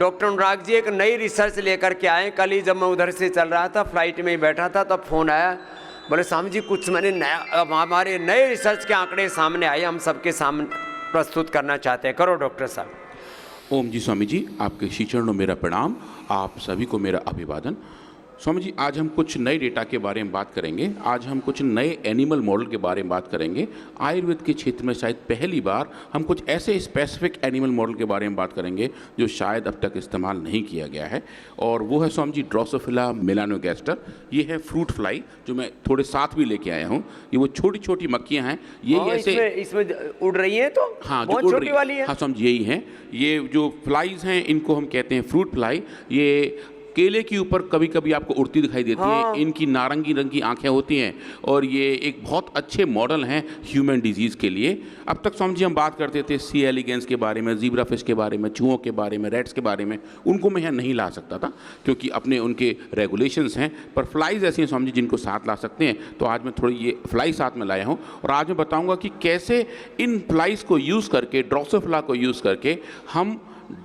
Doctor Anurag ji एक नई research लेकर के आए। कल ही जब मैं उधर से चल रहा था, फ्लाइट में ही बैठा था, तब फोन आया, बोले स्वामी जी कुछ मैंने नया, अब हमारे नए रिसर्च के आंकड़े सामने आए, हम सबके सामने प्रस्तुत करना चाहते हैं। करो डॉक्टर साहब। ओम जी स्वामी जी, आपके श्री चरणों मेरा प्रणाम, आप सभी को मेरा अभिवादन। स्वामी जी, आज हम कुछ नए डेटा के बारे में बात करेंगे। आज हम कुछ नए एनिमल मॉडल के बारे में बात करेंगे। आयुर्वेद के क्षेत्र में शायद पहली बार हम कुछ ऐसे स्पेसिफिक एनिमल मॉडल के बारे में बात करेंगे जो शायद अब तक इस्तेमाल नहीं किया गया है, और वो है स्वामी जी ड्रोसोफिला मेलानोगैस्टर। ये है फ्रूट फ्लाई, जो मैं थोड़े साथ भी लेके आया हूँ। ये वो छोटी छोटी मक्खियाँ हैं, यही ऐसे इसमें उड़ रही हैं, तो हाँ बहुत जो छोटी वाली है। हाँ स्वामी जी, यही हैं। ये जो फ्लाइज हैं इनको हम कहते हैं फ्रूट फ्लाई। ये केले के ऊपर कभी कभी आपको उड़ती दिखाई देती हाँ। है। इनकी नारंगी रंग की आंखें होती हैं, और ये एक बहुत अच्छे मॉडल हैं ह्यूमन डिजीज़ के लिए। अब तक स्वामी जी हम बात करते थे सी एलिगेंस के बारे में, ज़ीब्रा फिश के बारे में, चूहों के बारे में, रेट्स के बारे में। उनको मैं यहाँ नहीं ला सकता था क्योंकि अपने उनके रेगुलेशंस हैं, पर फ्लाइज ऐसी हैं स्वामी जी जिनको साथ ला सकते हैं। तो आज मैं थोड़ी ये फ्लाई साथ में लाया हूँ, और आज मैं बताऊँगा कि कैसे इन फ्लाइज को यूज़ करके, ड्रोसोफिला को यूज़ करके हम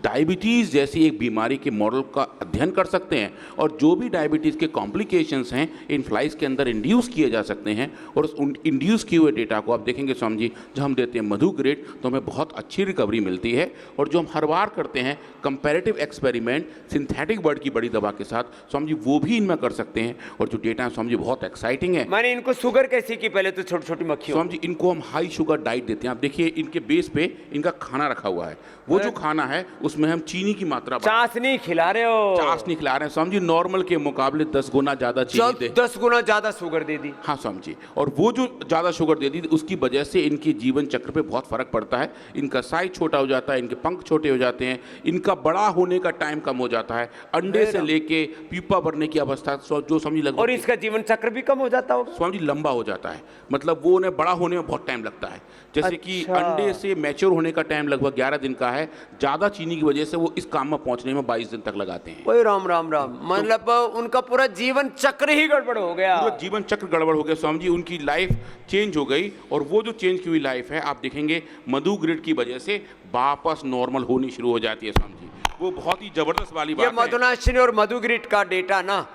डायबिटीज़ जैसी एक बीमारी के मॉडल का अध्ययन कर सकते हैं, और जो भी डायबिटीज़ के कॉम्प्लिकेशंस हैं इन फ्लाइज के अंदर इंड्यूस किए जा सकते हैं। और उस इंड्यूस किए हुए डेटा को आप देखेंगे स्वामी जी, जब हम देते हैं मधु ग्रेड तो हमें बहुत अच्छी रिकवरी मिलती है। और जो हम हर बार करते हैं कंपैरेटिव एक्सपेरिमेंट सिंथेटिक बर्ड की बड़ी दवा के साथ, स्वामी जी वो भी इनमें कर सकते हैं। और जो डेटा है स्वामी जी बहुत एक्साइटिंग है। मैंने इनको शुगर कैसी की पहले, तो छोटी छोटी मक्खी। स्वामी जी इनको हम हाई शुगर डाइट देते हैं। आप देखिए इनके बेस पे इनका खाना रखा हुआ है। वो जो खाना है उसमें हम चीनी की मात्रा, चाशनी खिला रहे हो। चाशनी खिला रहे हैं स्वामी जी, नॉर्मल के मुकाबले 10 गुना ज्यादा चीनी दे, 10 गुना ज्यादा शुगर दे दी। हाँ स्वामी जी, और वो जो ज्यादा शुगर दे दी उसकी वजह से इनके जीवन चक्र पे बहुत फर्क पड़ता है। इनका साइज छोटा हो जाता है, इनके पंख छोटे हो जाते हैं, इनका बड़ा होने का टाइम कम हो जाता है, अंडे से लेके प्यूपा भरने की अवस्था जो समझ लगभग, और इसका जीवन चक्र भी कम हो जाता होगा स्वामी जी, लंबा हो जाता है। मतलब वो उन्हें बड़ा होने में बहुत टाइम लगता है। जैसे कि अंडे से मैच्योर होने का टाइम लगभग 11 दिन का है, ज्यादा चीनी की वजह से वो इस काम में पहुंचने में 22 दिन तक लगाते हैं। ओए राम राम राम, मतलब उनका पूरा जीवन चक्र ही गड़बड़ हो गया। पूरा जीवन चक्र गड़बड़ हो गया स्वामी जी, उनकी लाइफ चेंज हो गई। और वो जो चेंज की हुई लाइफ है आप देखेंगे मधु ग्रिड की वजह से वापस नॉर्मल होनी शुरू हो जाती है स्वामी जी। वो बहुत ही जबरदस्त वाली बात है। ये मधुनाशिनी और मधु ग्रिड का डेटा ना,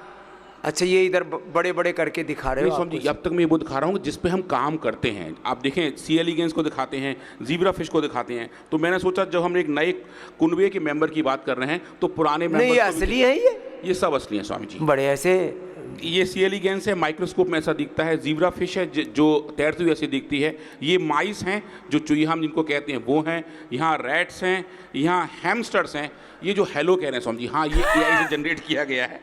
अच्छा ये इधर बड़े बड़े करके दिखा रहे हो स्वामी जी। अब तक मैं वो दिखा रहा हूँ जिस पे हम काम करते हैं। आप देखें सी एलिगेंस को दिखाते हैं, ज़ीब्रा फिश को दिखाते हैं। तो मैंने सोचा जब हम एक नए कुनबे के मेंबर की बात कर रहे हैं तो पुराने मेंबर नहीं, ये असली है, ये सब असली है स्वामी जी। बड़े ऐसे ये सी एलिगेंस है, माइक्रोस्कोप में ऐसा दिखता है। ज़ीब्रा फिश है जो तैरती हुई ऐसी दिखती है। ये माइस हैं जो चूहा हम जिनको कहते हैं वो हैं। यहाँ रैट्स हैं, यहाँ हैमस्टर्स हैं। ये जो हेलो कह रहे हैं स्वामी जी, हाँ ये AI से जनरेट किया गया है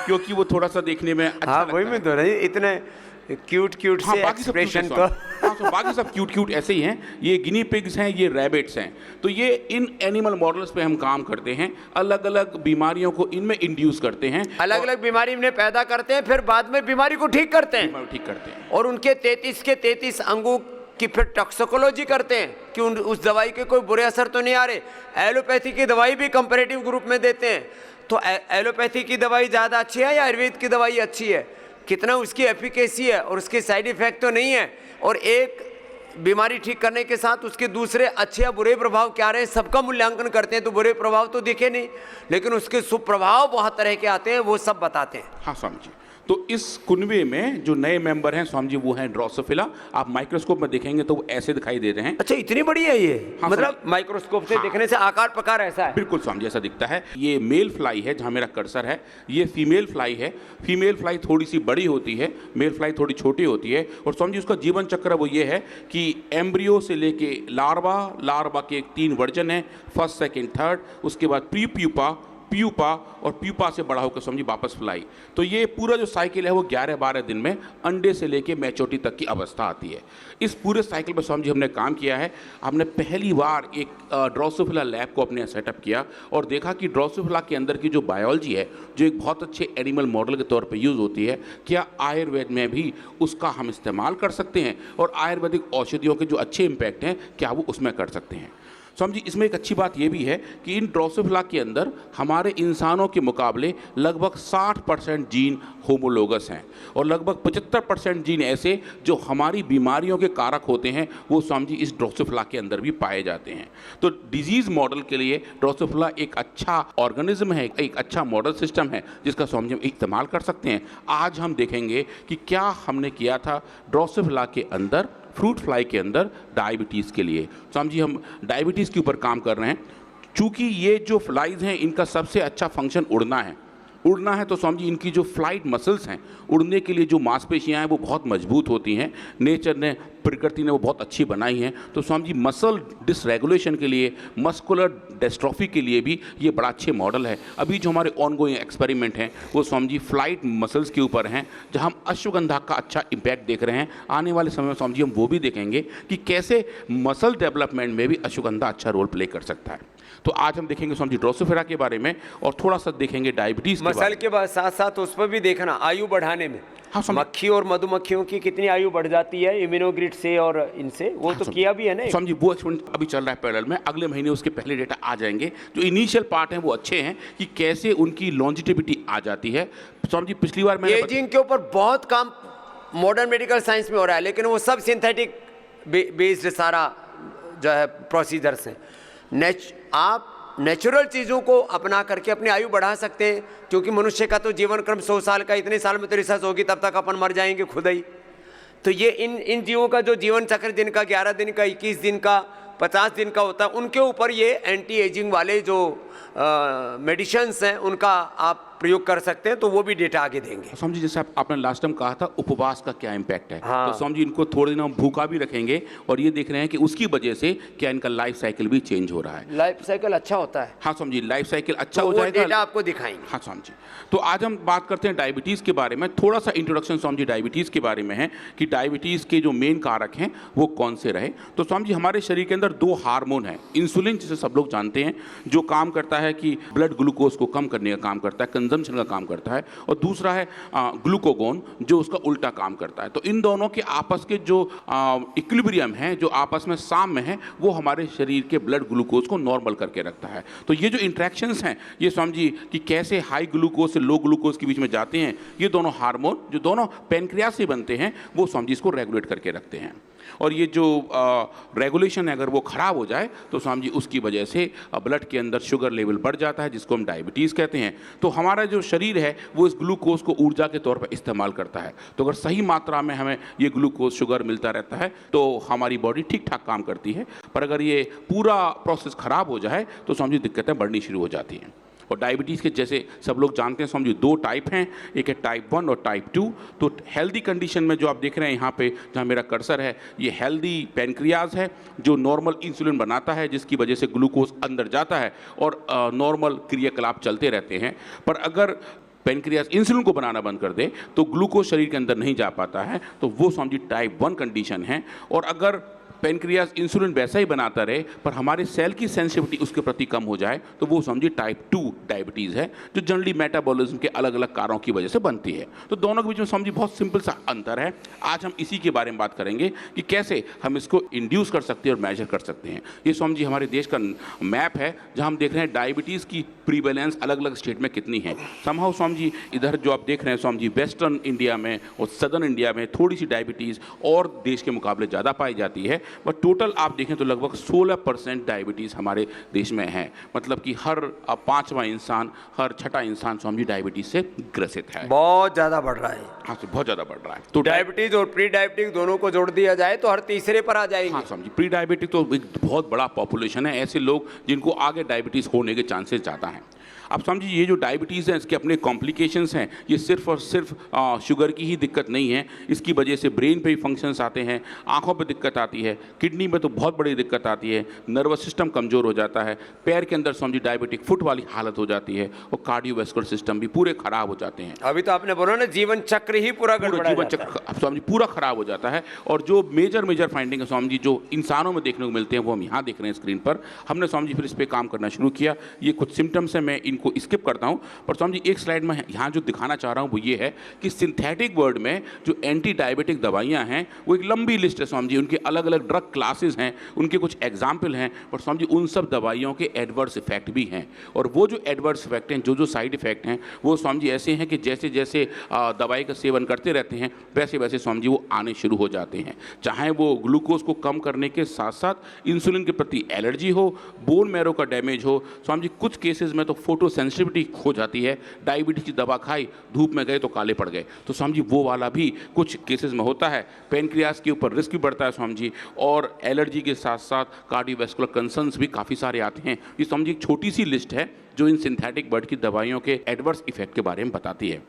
क्योंकि वो थोड़ा सा देखने में अच्छा हाँ लगता वही है। में तो रही इतने क्यूट से एक्सप्रेशन तो बाकी सब क्यूट ऐसे ही हैं। ये गिनी पिग्स हैं, ये रैबिट्स हैं। तो ये इन एनिमल मॉडल्स पे हम काम करते हैं, अलग अलग बीमारियों को इनमें इंड्यूस करते हैं, अलग अलग बीमारी इन्हें पैदा करते हैं, फिर बाद में बीमारी को ठीक करते हैं। और उनके 33 के 33 अंगों की फिर टॉक्सिकोलॉजी करते हैं कि उस दवाई के कोई बुरे असर तो नहीं आ रहे। एलोपैथी की दवाई भी कंपैरेटिव ग्रुप में देते हैं। तो एलोपैथी की दवाई ज़्यादा अच्छी है या आयुर्वेद की दवाई अच्छी है, कितना उसकी एफिकेसी है और उसके साइड इफेक्ट तो नहीं है, और एक बीमारी ठीक करने के साथ उसके दूसरे अच्छे या बुरे प्रभाव क्या रहे हैं सबका मूल्यांकन करते हैं। तो बुरे प्रभाव तो दिखे नहीं, लेकिन उसके शुभ प्रभाव बहुत तरह के आते हैं, वो सब बताते हैं। हाँ स्वामी जी। तो इस कुनबे में जो नए मेंबर हैं स्वामी जी वो हैं ड्रोसोफिला। आप माइक्रोस्कोप में देखेंगे तो वो ऐसे दिखाई दे रहे हैं। अच्छा इतनी बड़ी है ये? हाँ, मतलब माइक्रोस्कोप से देखने से आकार प्रकार ऐसा है? बिल्कुल स्वामी जी ऐसा दिखता है। ये मेल फ्लाई है जहाँ मेरा कर्सर है, ये फीमेल फ्लाई है। फीमेल फ्लाई थोड़ी सी बड़ी होती है, मेल फ्लाई थोड़ी छोटी होती है। और स्वामी जी उसका जीवन चक्र वो ये है कि एम्ब्रियो से लेके लार्वा के 3 वर्जन है, फर्स्ट सेकेंड थर्ड, उसके बाद प्यूपा और प्यूपा से बड़ा होकर समझिए वापस फ्लाई। तो ये पूरा जो साइकिल है वो 11-12 दिन में अंडे से लेके मैच्योरिटी तक की अवस्था आती है। इस पूरे साइकिल पर समझिए हमने काम किया है। हमने पहली बार एक ड्रोसोफिला लैब को अपने सेटअप किया और देखा कि ड्रोसोफिला के अंदर की जो बायोलॉजी है, जो एक बहुत अच्छे एनिमल मॉडल के तौर पर यूज़ होती है, क्या आयुर्वेद में भी उसका हम इस्तेमाल कर सकते हैं और आयुर्वेदिक औषधियों के जो अच्छे इम्पैक्ट हैं क्या वो उसमें कर सकते हैं। स्वामी जी इसमें एक अच्छी बात ये भी है कि इन ड्रोसोफिला के अंदर हमारे इंसानों के मुकाबले लगभग 60% जीन होमोलोगस हैं और लगभग 75% जीन ऐसे जो हमारी बीमारियों के कारक होते हैं वो स्वामी जी इस ड्रोसोफिला के अंदर भी पाए जाते हैं। तो डिजीज़ मॉडल के लिए ड्रोसोफिला एक अच्छा ऑर्गेनिज्म है, एक अच्छा मॉडल सिस्टम है जिसका स्वामी जी हम इस्तेमाल कर सकते हैं। आज हम देखेंगे कि क्या हमने किया था ड्रोसोफिला के अंदर, फ्रूट फ्लाई के अंदर डायबिटीज़ के लिए। स्वामी जी हम डायबिटीज़ के ऊपर काम कर रहे हैं। चूँकि ये जो फ्लाइज हैं इनका सबसे अच्छा फंक्शन उड़ना है, उड़ना है तो स्वामी जी इनकी जो फ्लाइट मसल्स हैं, उड़ने के लिए जो मांसपेशियां हैं वो बहुत मजबूत होती हैं, नेचर ने, प्रकृति ने वो बहुत अच्छी बनाई हैं। तो स्वामी जी मसल डिसरेगुलेशन के लिए, मस्कुलर डिस्ट्रॉफी के लिए भी ये बड़ा अच्छे मॉडल है। अभी जो हमारे ऑनगोइंग एक्सपेरिमेंट हैं वो स्वामी जी फ्लाइट मसल्स के ऊपर हैं, जहाँ हम अश्वगंधा का अच्छा इम्पैक्ट देख रहे हैं। आने वाले समय में स्वामी जी हम वो भी देखेंगे कि कैसे मसल डेवलपमेंट में भी अश्वगंधा अच्छा रोल प्ले कर सकता है। तो आज हम देखेंगे स्वामी जी ड्रोसोफिला के बारे में और थोड़ा सा देखेंगे डायबिटीज़ मसल के बाद साथ साथ उस पर भी देखना आयु बढ़ाने में। हाँ, मक्खी और मधुमक्खियों की कितनी आयु बढ़ जाती है इम्यूनोग्रिड से और इनसे, वो तो किया भी है ना स्वामी जी। वो एक्सपेरिमेंट अभी चल रहा है पैरेलल में, अगले महीने उसके पहले डेटा आ जाएंगे। जो इनिशियल पार्ट हैं वो अच्छे हैं कि कैसे उनकी लॉन्जिटिविटी आ जाती है। स्वामी जी पिछली बार मैंने एजिंग के ऊपर बहुत काम मॉडर्न मेडिकल साइंस में हो रहा है, लेकिन वो सब सिंथेटिक बेस्ड सारा जो है प्रोसीजर्स हैं। आप नेचुरल चीज़ों को अपना करके अपनी आयु बढ़ा सकते हैं, क्योंकि मनुष्य का तो जीवन क्रम 100 साल का, इतने साल में तो रिसर्च होगी, तब तक अपन मर जाएंगे खुद ही। तो ये इन जीवों का जो जीवन चक्र दिन का 11 दिन का, 21 दिन का, 50 दिन का होता है, उनके ऊपर ये एंटी एजिंग वाले जो मेडिसिन्स हैं उनका आप प्रयोग कर सकते हैं। तो वो भी डेटा आगे देंगे। स्वामी जी जैसे आपने लास्ट टाइम कहा था उपवास का क्या इम्पैक्ट है, हाँ। तो स्वामी जी इनको थोड़े दिन हम भूखा भी रखेंगे और ये देख रहे हैं कि उसकी वजह से क्या इनका लाइफ साइकिल भी चेंज हो रहा है। लाइफ साइकिल अच्छा होता है। हाँ स्वामी जी, लाइफ साइकिल अच्छा तो हो वो जाएगा। डेटा आपको दिखाएंगे। हाँ स्वामी जी। तो आज हम बात करते हैं डायबिटीज़ के बारे में। थोड़ा सा इंट्रोडक्शन स्वामी जी डायबिटीज़ के बारे में है कि डायबिटीज़ के जो मेन कारक हैं वो कौन से रहे। तो स्वामी जी हमारे शरीर के अंदर 2 हार्मोन हैं, इंसुलिन जिसे सब लोग जानते हैं, जो काम करता है कि ब्लड ग्लूकोज को कम करने का काम करता है, कंजम्पशन का काम करता है, और दूसरा है ग्लूकोगोन जो उसका उल्टा काम करता है। तो इन दोनों के आपस के जो इक्विलिब्रियम है, जो आपस में साम्य है, वो हमारे शरीर के ब्लड ग्लूकोज को नॉर्मल करके रखता है। तो ये जो इंट्रैक्शंस हैं ये स्वामी जी कि कैसे हाई ग्लूकोज से लो ग्लूकोज के बीच में जाते हैं, ये दोनों हार्मोन जो दोनों पैनक्रियास से बनते हैं वो स्वामी जी इसको रेगुलेट करके रखते हैं। और ये जो रेगुलेशन है अगर वो ख़राब हो जाए तो स्वामी जी उसकी वजह से ब्लड के अंदर शुगर लेवल बढ़ जाता है, जिसको हम डायबिटीज़ कहते हैं। तो हमारा जो शरीर है वो इस ग्लूकोज को ऊर्जा के तौर पर इस्तेमाल करता है। तो अगर सही मात्रा में हमें ये ग्लूकोज शुगर मिलता रहता है तो हमारी बॉडी ठीक ठाक काम करती है। पर अगर ये पूरा प्रोसेस ख़राब हो जाए तो स्वामी जी दिक्कतें बढ़नी शुरू हो जाती हैं। और डायबिटीज़ के जैसे सब लोग जानते हैं स्वामी जी 2 टाइप हैं, एक है टाइप 1 और टाइप 2। तो हेल्दी कंडीशन में जो आप देख रहे हैं यहाँ पे जहाँ मेरा कर्सर है, ये हेल्दी पैनक्रियाज है जो नॉर्मल इंसुलिन बनाता है, जिसकी वजह से ग्लूकोज अंदर जाता है और नॉर्मल क्रियाकलाप चलते रहते हैं। पर अगर पैनक्रियाज इंसुलिन को बनाना बंद कर दे तो ग्लूकोज शरीर के अंदर नहीं जा पाता है, तो वो स्वामी जी टाइप 1 कंडीशन है। और अगर पैनक्रियाज इंसुलिन वैसा ही बनाता रहे पर हमारे सेल की सेंसिटिविटी उसके प्रति कम हो जाए तो वो समझिए टाइप 2 डायबिटीज़ है, जो जनरली मेटाबॉलिज्म के अलग अलग कारणों की वजह से बनती है। तो दोनों के बीच में समझिए बहुत सिंपल सा अंतर है। आज हम इसी के बारे में बात करेंगे कि कैसे हम इसको इंड्यूस कर सकते हैं और मेजर कर सकते हैं। ये समझिए हमारे देश का मैप है जहाँ हम देख रहे हैं डायबिटीज़ की प्रीवेलेंस अलग अलग स्टेट में कितनी है। समहाउ स्वामी जी इधर जो आप देख रहे हैं स्वामी जी वेस्टर्न इंडिया में और सदर्न इंडिया में थोड़ी सी डायबिटीज़ और देश के मुकाबले ज़्यादा पाई जाती है, बट टोटल आप देखें तो लगभग 16% डायबिटीज़ हमारे देश में है। मतलब कि हर 5वां इंसान, हर 6ठा इंसान स्वामी जी डायबिटीज़ से ग्रसित है। बहुत ज़्यादा बढ़ रहा है। हाँ सर, बहुत ज़्यादा बढ़ रहा है। तो डायबिटीज़ और प्री डायबिटिक दोनों को जोड़ दिया जाए तो हर तीसरे पर आ जाएंगे। हाँ स्वामी जी, प्री डायबिटिक तो एक बहुत बड़ा पॉपुलेशन है, ऐसे लोग जिनको आगे डायबिटीज़ होने के चांसेस ज़्यादा हैं। अब समझिए ये जो डायबिटीज़ है इसके अपने कॉम्प्लिकेशंस हैं। ये सिर्फ और सिर्फ शुगर की ही दिक्कत नहीं है, इसकी वजह से ब्रेन पे भी फंक्शंस आते हैं, आंखों पे दिक्कत आती है, किडनी में तो बहुत बड़ी दिक्कत आती है, नर्वस सिस्टम कमज़ोर हो जाता है, पैर के अंदर समझिए डायबिटिक फुट वाली हालत हो जाती है और कार्डियोवैस्कुलर सिस्टम भी पूरे ख़राब हो जाते हैं। अभी तो आपने बोला ना जीवन चक्र ही पूरा जीवन चक्र स्वामी जी पूरा ख़राब हो जाता है। और जो मेजर फाइंडिंग है स्वामी जी जो इंसानों में देखने को मिलते हैं वो हम यहाँ देख रहे हैं स्क्रीन पर। हमने स्वामी जी फिर इस पर काम करना शुरू किया। ये कुछ सिम्टम्स हैं, मैं इनको स्किप करता हूँ, पर स्वामी जी एक स्लाइड में यहाँ जो दिखाना चाह रहा हूँ वो ये है कि सिंथेटिक वर्ड में जो एंटी डायबिटिक दवाइयाँ हैं वो एक लंबी लिस्ट है स्वामी जी, उनके अलग अलग ड्रग क्लासेस हैं उनके कुछ एग्जाम्पल हैं, पर समझिए उन सब दवाइयों के एडवर्स इफेक्ट भी हैं। और वो जो एडवर्स इफेक्ट हैं, जो साइड इफेक्ट हैं, वो समझिए ऐसे हैं कि जैसे जैसे दवाई का सेवन करते रहते हैं वैसे वैसे समझिए वो आने शुरू हो जाते हैं। चाहे वो ग्लूकोज को कम करने के साथ साथ इंसुलिन के प्रति एलर्जी हो, बोन मैरो का डैमेज हो, समझिए कुछ केसेस में तो फोटो सेंसिटिविटी हो जाती है, डायबिटीज की दवा खाई, धूप में गए तो काले पड़ गए, तो समझिए वो वाला भी कुछ केसेस में होता है। पेनक्रियास के ऊपर रिस्क भी बढ़ता है समझिए, और एलर्जी के साथ साथ कार्डियोवैस्कुलर कंसर्न्स भी काफ़ी सारे आते हैं। ये समझिए एक छोटी सी लिस्ट है जो इन सिंथेटिक बर्ड की दवाइयों के एडवर्स इफेक्ट के बारे में बताती है।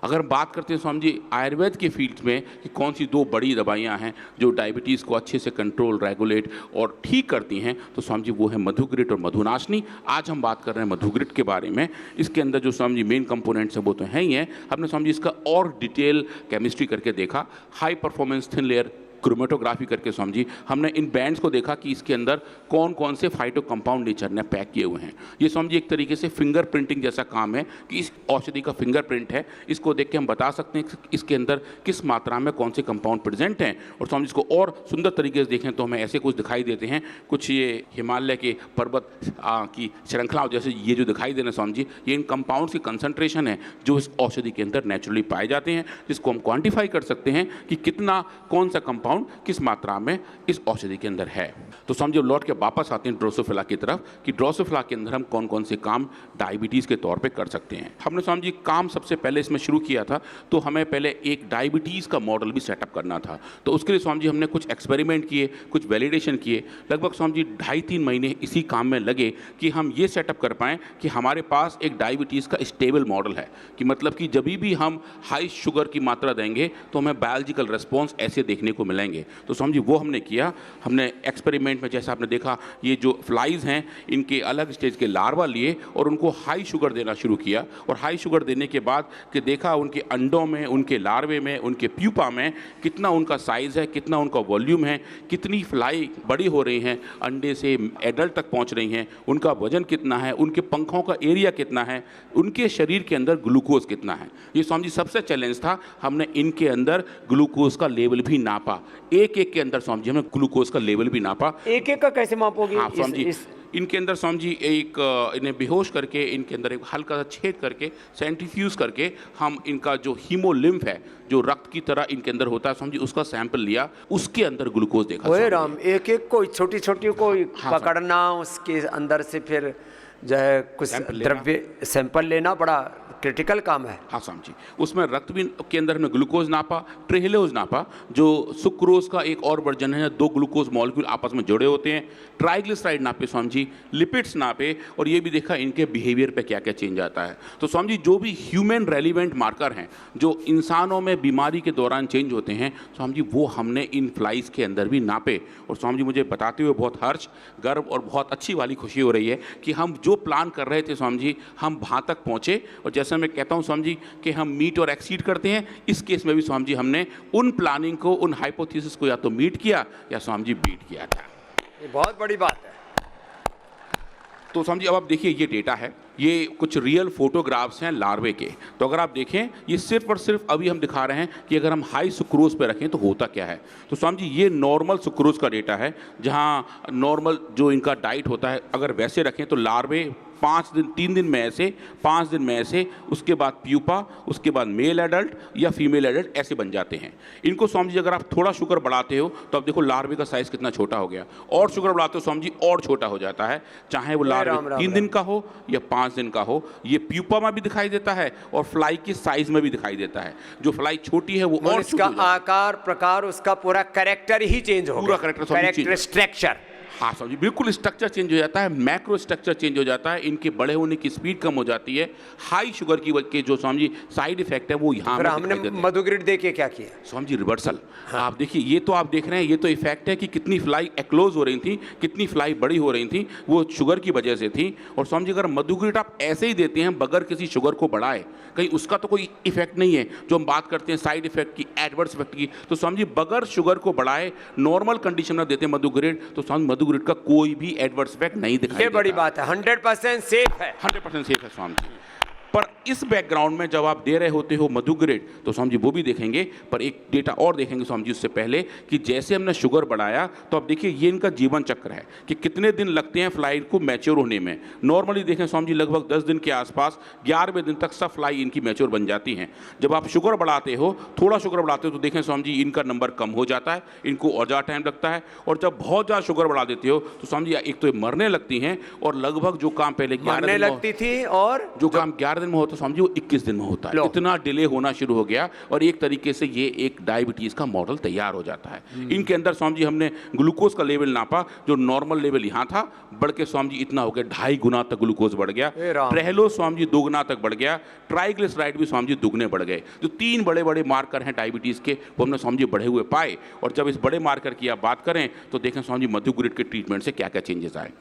अगर हम बात करते हैं समझिए आयुर्वेद के फील्ड में कि कौन सी 2 बड़ी दवाइयां हैं जो डायबिटीज़ को अच्छे से कंट्रोल, रेगुलेट और ठीक करती हैं, तो समझिए वो है मधुग्रिट और मधुनाशनी। आज हम बात कर रहे हैं मधुग्रिट के बारे में। इसके अंदर जो समझिए मेन कंपोनेंट्स हैं वो तो हैं ही हैं, हमने समझिए इसका और डिटेल केमिस्ट्री करके देखा, high performance thin layer chromatography करके समझी हमने इन बैंड्स को देखा कि इसके अंदर कौन कौन से फाइटो कंपाउंड नेचर ने पैक किए हुए हैं। ये समझिए एक तरीके से फिंगर प्रिंटिंग जैसा काम है कि इस औषधि का फिंगर प्रिंट है, इसको देख के हम बता सकते हैं कि इसके अंदर किस मात्रा में कौन से कंपाउंड प्रेजेंट हैं। और समझिए इसको और सुंदर तरीके से देखें तो हमें ऐसे कुछ दिखाई देते हैं, कुछ ये हिमालय के पर्वत की श्रृंखला जैसे ये जो दिखाई दे रहे हैं समझिए, ये इन कंपाउंड्स की कंसंट्रेशन है जो इस औषधि के अंदर नेचुरली पाए जाते हैं, जिसको हम क्वान्टिफाई कर सकते हैं कि कितना कौन सा कंपाउंड किस मात्रा में इस औषधि के अंदर है। तो समझिए लौट के वापस आते हैं ड्रोसोफिला की तरफ कि ड्रोसोफिला के अंदर हम कौन कौन से काम डायबिटीज़ के तौर पे कर सकते हैं। हमने समझिए काम सबसे पहले इसमें शुरू किया था, तो हमें पहले एक डायबिटीज़ का मॉडल भी सेटअप करना था। तो उसके लिए समझिए हमने कुछ एक्सपेरिमेंट किए, कुछ वैलिडेशन किए, लगभग समझिए 2.5-3 महीने इसी काम में लगे कि हम ये सेटअप कर पाएँ कि हमारे पास एक डायबिटीज़ का स्टेबल मॉडल है, कि मतलब कि जब भी हम हाई शुगर की मात्रा देंगे तो हमें बायोलॉजिकल रिस्पॉन्स ऐसे देखने को मिलेंगे। तो समझिए वो हमने किया। हमने एक्सपेरिमेंट में जैसा आपने देखा, ये जो फ्लाइज हैं इनके अलग स्टेज के लार्वा लिए और उनको हाई शुगर देना शुरू किया, और हाई शुगर देने के बाद कि देखा उनके अंडों में, उनके लार्वे में, उनके प्यूपा में कितना उनका साइज़ है, कितना उनका वॉल्यूम है, कितनी फ्लाई बड़ी हो रही हैं, अंडे से एडल्ट तक पहुंच रही हैं, उनका वजन कितना है, उनके पंखों का एरिया कितना है, उनके शरीर के अंदर ग्लूकोज कितना है। ये समझिए सबसे चैलेंज था। हमने इनके अंदर ग्लूकोज का लेवल भी नापा, एक के अंदर समझिए हमने ग्लूकोज का लेवल भी नापा। एक का कैसे मापोगे? हाँ समझिए इनके अंदर समझिए एक इन्हें बेहोश करके इनके अंदर एक हल्का सा छेद करके सेंट्रीफ्यूज करके हम इनका जो हीमोलिम्फ है, जो रक्त की तरह इनके अंदर होता है समझिए, उसका सैंपल लिया, उसके अंदर ग्लूकोज देखा। ओए राम, एक को छोटी छोटी को पकड़ना, उसके अंदर से फिर जो है कुछ द्रव्य सैंपल लेना बड़ा क्रिटिकल काम है। हाँ समझिए उसमें रक्त भी के अंदर हमने ग्लूकोज नापा, ट्रेहलोज नापा, जो सुक्रोज का एक और वर्जन है, 2 ग्लूकोज मॉलिक्यूल आपस में जुड़े होते हैं, ट्राइग्लिसराइड नापे समझिए, लिपिड्स नापे, और ये भी देखा इनके बिहेवियर पे क्या क्या चेंज आता है। तो समझिए जो भी ह्यूमन रेलिवेंट मार्कर हैं जो इंसानों में बीमारी के दौरान चेंज होते हैं, समझिए वो हमने इन फ्लाइज के अंदर भी नापे। और समझिए मुझे बताते हुए बहुत हर्ष, गर्व और बहुत अच्छी वाली खुशी हो रही है कि हम जो प्लान कर रहे थे समझिए हम वहाँ तक पहुँचे। और जैसे मैं कहता हूँ समझिए कि हम मीट और एक्सीड करते हैं, इस केस में भी समझिए हमने उन प्लानिंग को, उन हाइपोथेसिस को या तो मीट किया या समझिए बीट किया था। ये बहुत बड़ी बात है। तो समझिए अब आप देखिए ये डेटा है, ये कुछ रियल फोटोग्राफ्स हैं लार्वे के। तो अगर आप देखें ये सिर्फ और सिर्फ अभी हम दिखा रहे हैं कि अगर हम हाई सुक्रोज पे रखें तो होता क्या है। तो समझिए ये नॉर्मल सुक्रोज का डेटा है, जहाँ नॉर्मल जो इनका डाइट होता है अगर वैसे रखें तो लार्वे 3 दिन में ऐसे, 5 दिन में ऐसे, उसके बाद प्यूपा, उसके बाद मेल एडल्ट या फीमेल एडल्ट ऐसे बन जाते हैं। इनको समझिए अगर आप थोड़ा शुगर बढ़ाते हो तो अब देखो लार्वे का साइज़ कितना छोटा हो गया, और शुगर बढ़ाते हो समझिए और छोटा हो जाता है, चाहे वो लार्वे 3 दिन का हो या 5 दिन का हो। ये प्यूपा में भी दिखाई देता है और फ्लाई के साइज़ में भी दिखाई देता है। जो फ्लाई छोटी है वो और इसका आकार, प्रकार, उसका पूरा कैरेक्टर ही चेंज हो पूरा गया, कैरेक्टर स्ट्रक्चर। हाँ समझिए बिल्कुल स्ट्रक्चर चेंज हो जाता है, मैक्रो स्ट्रक्चर चेंज हो जाता है, इनके बड़े होने की स्पीड कम हो जाती है, हाई शुगर की जो समझिए साइड इफेक्ट है वो यहाँ हमने मधुग्रिड देखिए क्या किया समझिए रिवर्सल। हाँ। आप देखिए ये तो आप देख रहे हैं, ये तो इफेक्ट है कि कितनी फ्लाई एक्लोज हो रही थी, कितनी फ्लाई बड़ी हो रही थी, वो शुगर की वजह से थी। और समझिए अगर मधुग्रिड आप ऐसे ही देते हैं बगैर किसी शुगर को बढ़ाए, कहीं उसका तो कोई इफेक्ट नहीं है। जो हम बात करते हैं साइड इफेक्ट की, एडवर्स इफेक्ट की, तो समझिए बगैर शुगर को बढ़ाए नॉर्मल कंडीशन में देते हैं मधुग्रिड, तो समझ मधुग्रिड का कोई भी एडवर्स इफेक्ट नहीं दिखाई देता। ये बड़ी बात है, 100% सेफ है, 100% सेफ है स्वामी जी। पर इस बैकग्राउंड में जब आप दे रहे होते हो मधु ग्रेड तो स्वामी जी वो भी देखेंगे, पर एक डेटा और देखेंगे स्वामी जी उससे पहले कि जैसे हमने शुगर बढ़ाया तो अब देखिए ये इनका जीवन चक्र है कि कितने दिन लगते हैं फ्लाई को मैच्योर होने में। नॉर्मली देखें स्वामी जी लगभग 10 दिन के आसपास 11वें दिन तक सब फ्लाई इनकी मैच्योर बन जाती हैं। जब आप शुगर बढ़ाते हो, थोड़ा शुगर बढ़ाते हो तो देखें स्वामी जी इनका नंबर कम हो जाता है, इनको और ज़्यादा टाइम लगता है। और जब बहुत ज़्यादा शुगर बढ़ा देते हो तो स्वामी जी एक तो ये मरने लगती हैं और लगभग जो काम पहले 11 दिन लगती थी और जो काम 11 दिन में होता स्वामी जी वो 21 दिन में होता है। इतना डिले होना शुरू हो गया और एक तरीके से ये एक डायबिटीज का मॉडल तैयार हो जाता है। इनके अंदर स्वामी जी हमने ग्लूकोज का लेवल नापा, जो नॉर्मल लेवल यहाँ था बढ़ के स्वामी जी इतना हो गया 2.5 गुना तक ग्लूकोज बढ़ गया। ट्रेहलो स्वामी जी 2 गुना तक बढ़ गया। ट्राइग्लिसराइड भी स्वामी जी दुगने बढ़ गए। जो 3 बड़े बड़े मार्कर हैं डायबिटीज के वो हमने स्वामी जी बढ़े हुए पाए। और जब इस बड़े मार्कर की आप बात करें तो देखें स्वामी जी मधु ग्रेड के ट्रीटमेंट से क्या क्या चेंजेस आए।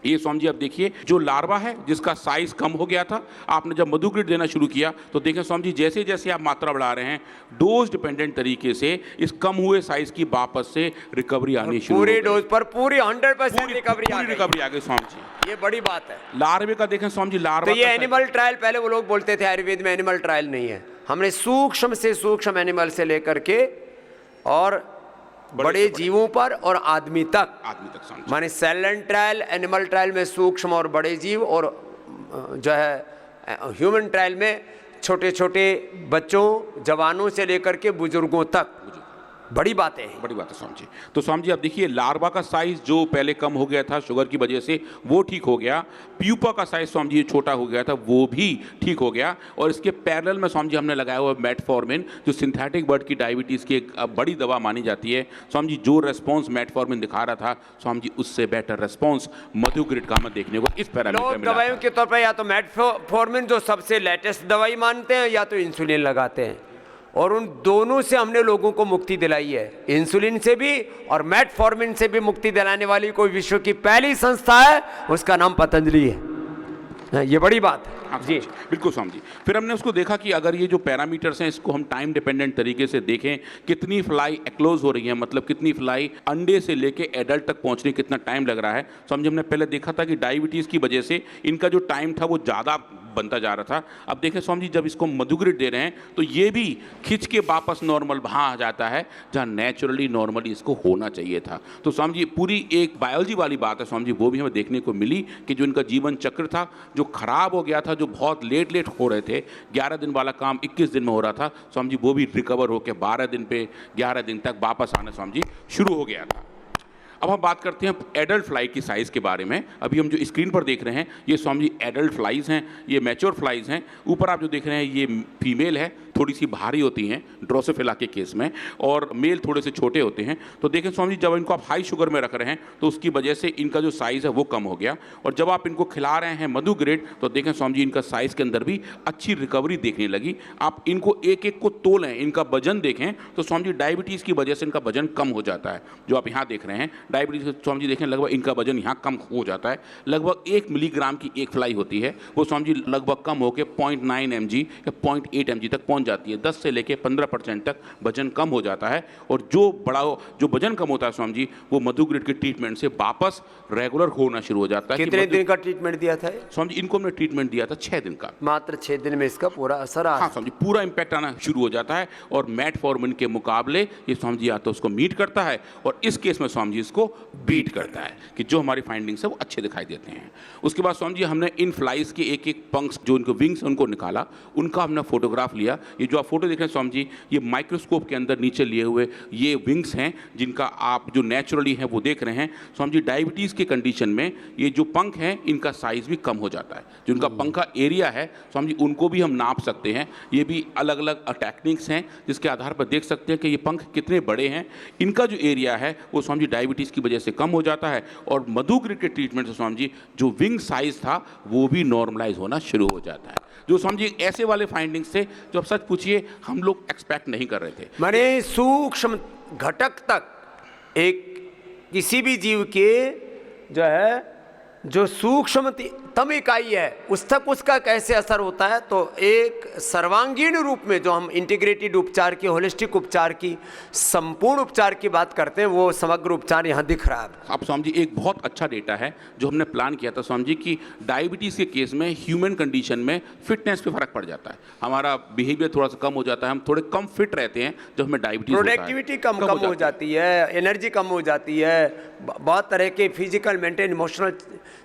ये स्वामी जी अब देखिए जो लार्वा है जिसका साइज कम हो गया था, आपने जब मधु ग्रेड देना शुरू किया तो देखें स्वामी जी जैसे जैसे आप मात्रा बढ़ा रहे हैं डोज डिपेंडेंट तरीके से इस कम हुए साइज की वापस से रिकवरी आनी शुरू, पूरी डोज पर पूरी 100% रिकवरी आ गई स्वामी जी। ये बड़ी बात है। लार्वे का देखें स्वामी जी लार्वा तो ये एनिमल ट्रायल, पहले वो लोग बोलते थे आयुर्वेद में एनिमल ट्रायल नहीं है, हमने सूक्ष्म से सूक्ष्म एनिमल से लेकर के और बड़े जीवों पर और आदमी तक माने cell and trial, animal trial में सूक्ष्म और बड़े जीव, और जो है ह्यूमन ट्रायल में छोटे छोटे बच्चों जवानों से लेकर के बुजुर्गों तक। बड़ी बातें हैं, बड़ी बात है स्वामी जी। तो स्वामी जी अब देखिए लार्वा का साइज जो पहले कम हो गया था शुगर की वजह से वो ठीक हो गया। प्यूपा का साइज स्वामी जी छोटा हो गया था वो भी ठीक हो गया। और इसके पैरेलल में स्वामी जी हमने लगाया हुआ मेटफॉर्मिन जो सिंथेटिक बर्ड की डायबिटीज़ की एक बड़ी दवा मानी जाती है। स्वामी जी जो रेस्पॉन्स मेटफॉर्मिन दिखा रहा था स्वामी जी उससे बेटर रेस्पॉन्स मधु ग्रेड का हमें देखने को इस पैरामीटर में दवाइयों के तौर पर या तो मेटफॉर्मिन जो सबसे लेटेस्ट दवाई मानते हैं या तो इंसुलिन लगाते हैं, और उन दोनों से हमने लोगों को मुक्ति दिलाई है। इंसुलिन से भी और मेटफॉर्मिन से भी मुक्ति दिलाने वाली कोई विश्व की पहली संस्था है, उसका नाम पतंजलि है। ये बड़ी बात है। हाँ जी बिल्कुल स्वामी जी। फिर हमने उसको देखा कि अगर ये जो पैरामीटर्स हैं इसको हम टाइम डिपेंडेंट तरीके से देखें, कितनी फ्लाई एक्लोज हो रही है, मतलब कितनी फ्लाई अंडे से लेके एडल्ट तक पहुंचने कितना टाइम लग रहा है। समझे हमने पहले देखा था कि डायबिटीज़ की वजह से इनका जो टाइम था वो ज़्यादा बनता जा रहा था। अब देखें स्वामी जी जब इसको मधु ग्रेड दे रहे हैं तो ये भी खिंच के वापस नॉर्मल वहाँ आ जाता है जहाँ नेचुरली नॉर्मली इसको होना चाहिए था। तो स्वामी जी पूरी एक बायोलॉजी वाली बात है स्वामी जी, वो भी हमें देखने को मिली कि जो इनका जीवन चक्र था जो खराब हो गया था, जो बहुत लेट हो रहे थे, 11 दिन वाला काम 21 दिन में हो रहा था स्वामी जी, वो भी रिकवर होकर 12 दिन पे 11 दिन तक वापस आना स्वामी जी शुरू हो गया था। अब हम बात करते हैं एडल्ट फ्लाई की साइज़ के बारे में। अभी हम जो स्क्रीन पर देख रहे हैं ये स्वामी जी एडल्ट फ्लाइज हैं, ये मैच्योर फ्लाइज हैं। ऊपर आप जो देख रहे हैं ये फीमेल है, थोड़ी सी भारी होती हैं ड्रोसोफिला के केस में, और मेल थोड़े से छोटे होते हैं। तो देखें स्वामी जी जब इनको आप हाई शुगर में रख रहे हैं तो उसकी वजह से इनका जो साइज़ है वो कम हो गया, और जब आप इनको खिला रहे हैं मधु ग्रेड तो देखें स्वामी जी इनका साइज़ के अंदर भी अच्छी रिकवरी देखने लगी। आप इनको एक एक को तोलें, इनका वजन देखें तो स्वामी जी डायबिटीज़ की वजह से इनका वजन कम हो जाता है। जो आप यहाँ देख रहे हैं डायबिटीज़ स्वामी जी देखें लगभग इनका वजन यहाँ कम हो जाता है। लगभग 1 मिलीग्राम की एक फ्लाई होती है वो स्वामी जी लगभग कम होकर 0.9 mg या 0.8 mg तक पहुँच जाती है। 10 से लेकर 15% तक वजन कम हो जाता है। और जो वजन कम होता है स्वामी जी वो मधु ग्रेड के ट्रीटमेंट से वापस रेगुलर होना शुरू हो जाता है। कितने दिन का ट्रीटमेंट दिया था स्वामी जी? इनको हमने ट्रीटमेंट दिया था 6 दिन का। मात्र 6 दिन में इसका पूरा असर आ, हाँ स्वामी जी पूरा इंपैक्ट आना शुरू हो जाता है। और मेटफॉर्मिन के मुकाबले ये स्वामी जी या तो उसको मीट करता है और इस केस में स्वामी जी इसको बीट करता है कि जो हमारी फाइंडिंग्स है वो अच्छे दिखाई देते हैं। उसके बाद स्वामी जी हमने इन फ्लाइज के एक एक पंख जो इनको विंग्स उनको निकाला, उनका हमने फोटोग्राफ लिया। ये जो आप फोटो देख रहे हैं स्वामी जी ये माइक्रोस्कोप के अंदर नीचे लिए हुए ये विंग्स हैं जिनका आप जो नेचुरली हैं वो देख रहे हैं। स्वामी जी डायबिटीज़ के कंडीशन में ये जो पंख हैं इनका साइज़ भी कम हो जाता है। जो इनका पंख का एरिया है स्वामी जी उनको भी हम नाप सकते हैं। ये भी अलग अलग टेक्निक्स हैं जिसके आधार पर देख सकते हैं कि ये पंख कितने बड़े हैं। इनका जो एरिया है वो स्वामी जी डायबिटीज़ की वजह से कम हो जाता है। और मधु ग्रेड के ट्रीटमेंट से स्वामी जी जो विंग साइज था वो भी नॉर्मलाइज होना शुरू हो जाता है। जो स्वामी जी ऐसे वाले फाइंडिंग्स थे जो अब सच पूछिए हम लोग एक्सपेक्ट नहीं कर रहे थे। माने सूक्ष्म घटक तक एक किसी भी जीव के जो है जो सूक्ष्मतम इकाई है उस तक उसका कैसे असर होता है। तो एक सर्वांगीण रूप में जो हम इंटीग्रेटेड उपचार की, होलिस्टिक उपचार की, संपूर्ण उपचार की बात करते हैं, वो समग्र उपचार यहाँ दिख रहा है। आप स्वामी जी एक बहुत अच्छा डेटा है जो हमने प्लान किया था स्वामी जी कि डायबिटीज़ के केस में ह्यूमन कंडीशन में फिटनेस पे फर्क पड़ जाता है, हमारा बिहेवियर थोड़ा सा कम हो जाता है, हम थोड़े कम फिट रहते हैं जब हमें डायबिटीज़ होता है। प्रोडक्टिविटी कम हो जाती है, एनर्जी कम हो जाती है, बहुत तरह के फिजिकल, मेंटल, इमोशनल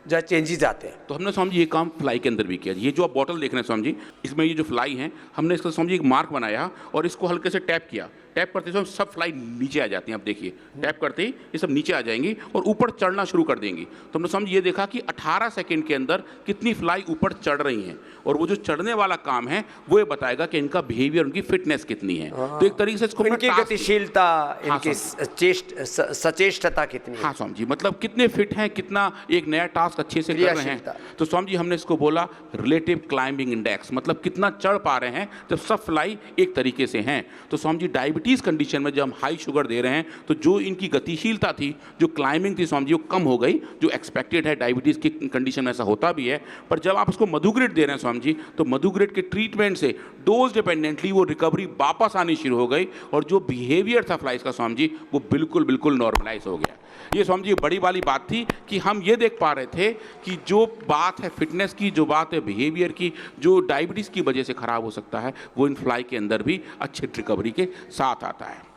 जो चेंजेस आते हैं। तो हमने स्वामी जी ये काम फ्लाई के अंदर भी किया। ये जो आप बॉटल देख रहे हैं स्वामी जी, इसमें ये जो फ्लाई है, हमने इसका स्वामी जी एक मार्क बनाया और इसको हल्के से टैप किया। टैप करते समय सब फ्लाई नीचे आ जाती हैं। आप देखिए टैप करते ही ये सब नीचे आ जाएंगी और ऊपर चढ़ना शुरू कर देंगी। तो हमने समझ ये देखा कि 18 सेकंड के अंदर कितनी फ्लाई ऊपर चढ़ रही हैं, और वो जो चढ़ने वाला काम है वो ये बताएगा कि इनका बिहेवियर, उनकी फिटनेस कितनी है। तो एक तरीके से इसको इनकी गतिशीलता, इनकी सचेष्टता कितनी है। हाँ स्वामी जी, मतलब कितने फिट हैं, कितना एक नया टास्क अच्छे से कर रहे हैं। तो स्वामी जी हमने इसको बोला रिलेटिव क्लाइंबिंग इंडेक्स, मतलब कितना चढ़ पा रहे हैं जब सब फ्लाई एक तरीके से हैं। तो स्वामी जी डायबिटीज़ कंडीशन में जब हम हाई शुगर दे रहे हैं तो जो इनकी गतिशीलता थी, जो क्लाइंबिंग थी स्वामी जी, वो कम हो गई, जो एक्सपेक्टेड है। डायबिटीज़ की कंडीशन में ऐसा होता भी है। पर जब आप उसको मधुग्रिड दे रहे हैं स्वामी जी, तो मधुग्रिड के ट्रीटमेंट से डोज डिपेंडेंटली वो रिकवरी वापस आनी शुरू हो गई, और जो बिहेवियर था फ्लाइज का स्वामी जी, वो बिल्कुल नॉर्मलाइज हो गया। ये स्वामी जी बड़ी वाली बात थी कि हम ये देख पा रहे थे कि जो बात है फिटनेस की, जो बात है बिहेवियर की, जो डायबिटीज़ की वजह से खराब हो सकता है, वो इन फ्लाई के अंदर भी अच्छे रिकवरी के साथ आता है।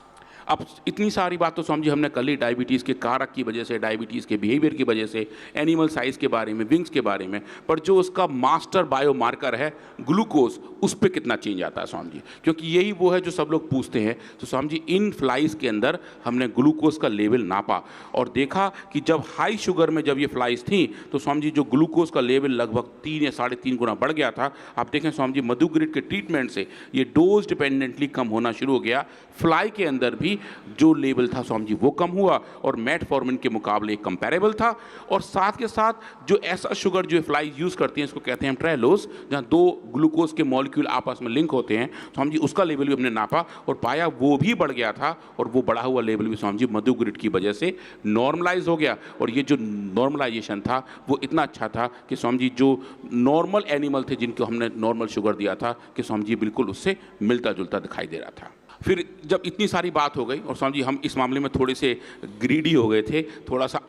अब इतनी सारी बात तो स्वामी जी हमने कर ली डायबिटीज़ के कारक की वजह से, डायबिटीज़ के बिहेवियर की वजह से, एनिमल साइज़ के बारे में, विंग्स के बारे में, पर जो उसका मास्टर बायोमार्कर है ग्लूकोज, उस पर कितना चेंज आता है स्वामी जी, क्योंकि यही वो है जो सब लोग पूछते हैं। तो स्वामी जी इन फ्लाइज के अंदर हमने ग्लूकोज का लेवल नापा और देखा कि जब हाई शुगर में जब ये फ्लाइज थी तो स्वामी जी जो ग्लूकोज का लेवल लगभग 3 या 3.5 गुना बढ़ गया था। आप देखें स्वामी जी मधुग्रिड के ट्रीटमेंट से ये डोज डिपेंडेंटली कम होना शुरू हो गया। फ्लाई के अंदर भी जो लेवल था स्वामी जी वो कम हुआ और मेटफॉर्मिन के मुकाबले कंपैरेबल था। और साथ के साथ जो ऐसा शुगर जो फ्लाई यूज़ करती हैं, इसको कहते हैं ट्रेलोस, जहाँ 2 ग्लूकोज के मॉलिक्यूल आपस में लिंक होते हैं, स्वामी जी उसका लेवल भी हमने नापा और पाया वो भी बढ़ गया था। और वो बढ़ा हुआ लेवल भी स्वामी जी मधुग्रिड की वजह से नॉर्मलाइज हो गया। और ये जो नॉर्मलाइजेशन था वो इतना अच्छा था कि स्वामी जी जो नॉर्मल एनिमल थे जिनको हमने नॉर्मल शुगर दिया था, कि स्वामी जी बिल्कुल उससे मिलता जुलता दिखाई दे रहा था। फिर जब इतनी सारी बात हो गई और स्वामी जी हम इस मामले में थोड़े से ग्रीडी हो गए थे, थोड़ा सा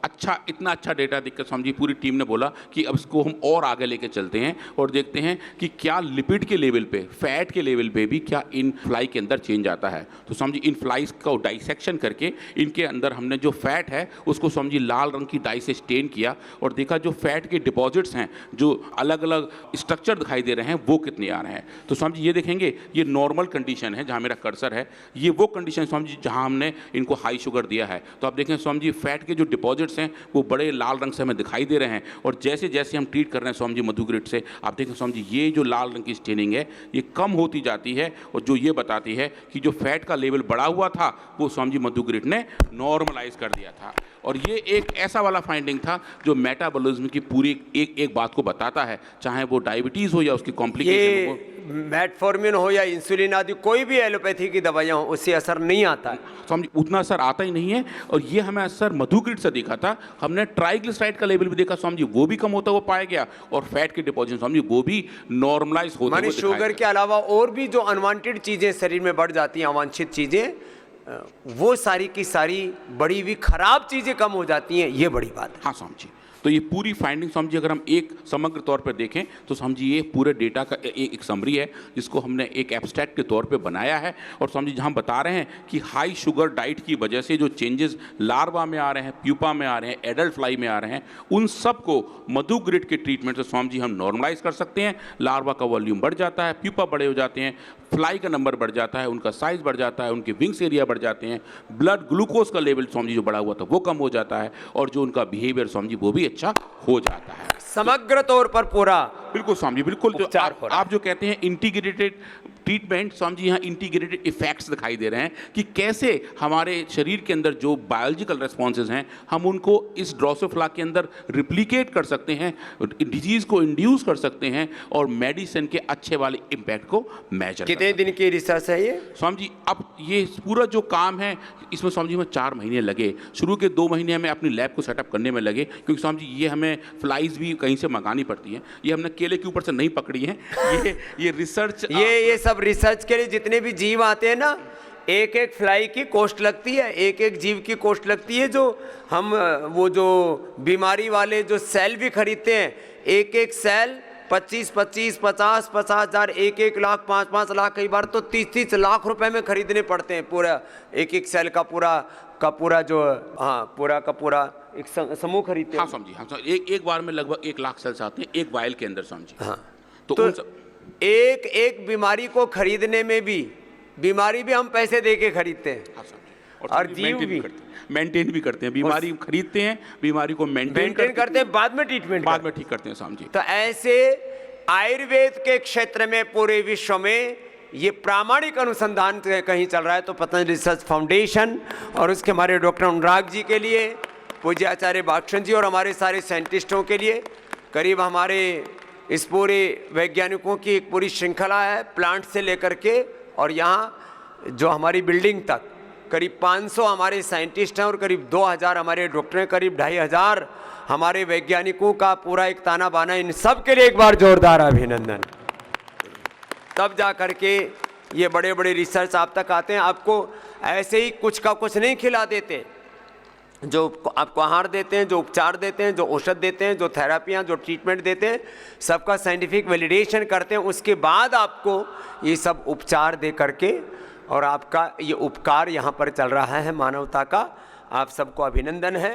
इतना अच्छा डेटा देखकर स्वामी जी पूरी टीम ने बोला कि अब इसको हम और आगे लेके चलते हैं और देखते हैं कि क्या लिपिड के लेवल पे, फैट के लेवल पे भी क्या इन फ्लाई के अंदर चेंज आता है। तो स्वामी जी इन फ्लाइज का डाइसेक्शन करके इनके अंदर हमने जो फैट है उसको स्वामी जी लाल रंग की डाई से स्टेन किया और देखा जो फैट के डिपॉजिट्स हैं, जो अलग अलग स्ट्रक्चर दिखाई दे रहे हैं, वो कितने आ रहे हैं। तो स्वामी जी ये देखेंगे ये नॉर्मल कंडीशन है जहाँ मेरा कर्सर है, ये वो कंडीशन स्वामी जी जहां हमने इनको हाई शुगर दिया है। तो आप देखें स्वामी जी फैट के जो डिपॉजिट्स हैं वो बड़े लाल रंग से हमें दिखाई दे रहे हैं। और जैसे जैसे हम ट्रीट कर रहे हैं स्वामी जी मधुग्रिड से, आप देखें स्वामी जी ये जो लाल रंग की स्टेनिंग है ये कम होती जाती है, और जो ये बताती है कि जो फैट का लेवल बढ़ा हुआ था वो स्वामी जी मधुग्रिड ने नॉर्मलाइज कर दिया था। और ये एक ऐसा वाला फाइंडिंग था जो मेटाबॉलिज्म की पूरी एक बात को बताता है, चाहे वो डायबिटीज़ हो या उसकी कॉम्प्लिकेशन हो, मेटफॉर्मिन हो या इंसुलिन आदि कोई भी एलोपैथी की दवाइयाँ हो, उससे असर नहीं आता है। स्वामी उतना असर आता ही नहीं है। और ये हमें असर मधुग्रिड से दिखा था। हमने ट्राइग्लिसराइड का लेवल भी देखा स्वामी जी, वो भी कम होता हुआ पाया गया, और फैट के डिपॉजिट स्वामी जी वो भी नॉर्मलाइज होते हुए दिखाया। शुगर के अलावा और भी जो अनवांटेड चीज़ें शरीर में बढ़ जाती हैं, अवांछित चीज़ें, वो सारी की सारी बड़ी हुई खराब चीज़ें कम हो जाती हैं, ये बड़ी बात है। हाँ स्वामी जी, तो ये पूरी फाइंडिंग स्वामी जी अगर हम एक समग्र तौर पर देखें तो स्वामी जी ये पूरे डेटा का एक समरी है जिसको हमने एक एब्स्ट्रैक्ट के तौर पे बनाया है। और स्वामी जी जहाँ बता रहे हैं कि हाई शुगर डाइट की वजह से जो चेंजेस लार्वा में आ रहे हैं, प्यूपा में आ रहे हैं, एडल्ट फ्लाई में आ रहे हैं, उन सब को मधुग्रिड के ट्रीटमेंट से स्वामी जी हम नॉर्मलाइज कर सकते हैं। लार्वा का वॉल्यूम बढ़ जाता है, प्यूपा बड़े हो जाते हैं, फ्लाई का नंबर बढ़ जाता है, उनका साइज बढ़ जाता है, उनके विंग्स एरिया बढ़ जाते हैं, ब्लड ग्लूकोज का लेवल स्वामी जी जो बढ़ा हुआ था वो कम हो जाता है, और जो उनका बिहेवियर स्वामी जी वो भी अच्छा हो जाता है। समग्र तौर पर पूरा बिल्कुल स्वामी जी, बिल्कुल। जो आप जो कहते हैं इंटीग्रेटेड ट्रीटमेंट स्वामी जी यहाँ इंटीग्रेटेड इफेक्ट्स दिखाई दे रहे हैं कि कैसे हमारे शरीर के अंदर जो बायोलॉजिकल रेस्पॉन्सेज हैं हम उनको इस ड्रोसोफ्ला के अंदर रिप्लिकेट कर सकते हैं, डिजीज़ को इंड्यूस कर सकते हैं और मेडिसिन के अच्छे वाले इम्पैक्ट को मेजर। कितने दिन की रिसर्च है ये स्वामी जी? अब ये पूरा जो काम है इसमें स्वामी जी हमें 4 महीने लगे। शुरू के 2 महीने हमें अपनी लैब को सेटअप करने में लगे, क्योंकि स्वामी जी ये हमें फ्लाइज भी कहीं से मंगानी पड़ती हैं, ये हमने केले के ऊपर से नहीं पकड़ी हैं। ये रिसर्च, ये सब रिसर्च के लिए जितने भी जीव आते हैं ना, एक एक फ्लाई की कॉस्ट लगती है, एक एक जीव की कॉस्ट लगती है। जो हम वो जो बीमारी वाले जो सेल भी खरीदते हैं, एक एक सेल 25 हज़ार, 1 लाख, 5 लाख, कई बार तो 30 लाख रुपए में खरीदने पड़ते हैं पूरा एक एक सेल का पूरा जो, हाँ, पूरा का पूरा एक समूह खरीदते हैं। हाँ स्वामी जी, हाँ, एक बार में लगभग 1 लाख सेल्स आते हैं एक वायल के अंदर स्वामी जी। हाँ, तो एक एक बीमारी को खरीदने में भी, बीमारी भी हम पैसे दे के खरीदते हैं। हाँ, और जीव भी मेंटेन भी करते हैं, बीमारी खरीदते हैं, बीमारी को मेंटेन करते हैं, बाद में ट्रीटमेंट, बाद में ठीक करते हैं स्वामी जी। तो ऐसे आयुर्वेद के क्षेत्र में पूरे विश्व में ये प्रामाणिक अनुसंधान कहीं चल रहा है तो पतंजलि रिसर्च फाउंडेशन और उसके हमारे डॉक्टर अनुराग जी के लिए, पूज्य आचार्य बाक्षण जी और हमारे सारे साइंटिस्टों के लिए, करीब हमारे इस पूरे वैज्ञानिकों की एक पूरी श्रृंखला है, प्लांट से लेकर के और यहाँ जो हमारी बिल्डिंग तक करीब 500 हमारे साइंटिस्ट हैं और करीब 2000 हमारे डॉक्टर हैं, करीब 2500 हमारे वैज्ञानिकों का पूरा एक ताना बाना। इन सब के लिए एक बार जोरदार अभिनंदन। तब जा करके ये बड़े बड़े रिसर्च आप तक आते हैं। आपको ऐसे ही कुछ का कुछ नहीं खिला देते, जो आपको आहार देते हैं, जो उपचार देते हैं, जो औषध देते हैं, जो थेरापियाँ, जो ट्रीटमेंट देते हैं, सबका साइंटिफिक वैलिडेशन करते हैं। उसके बाद आपको ये सब उपचार दे करके और आपका ये उपकार यहाँ पर चल रहा है मानवता का। आप सबको अभिनंदन है।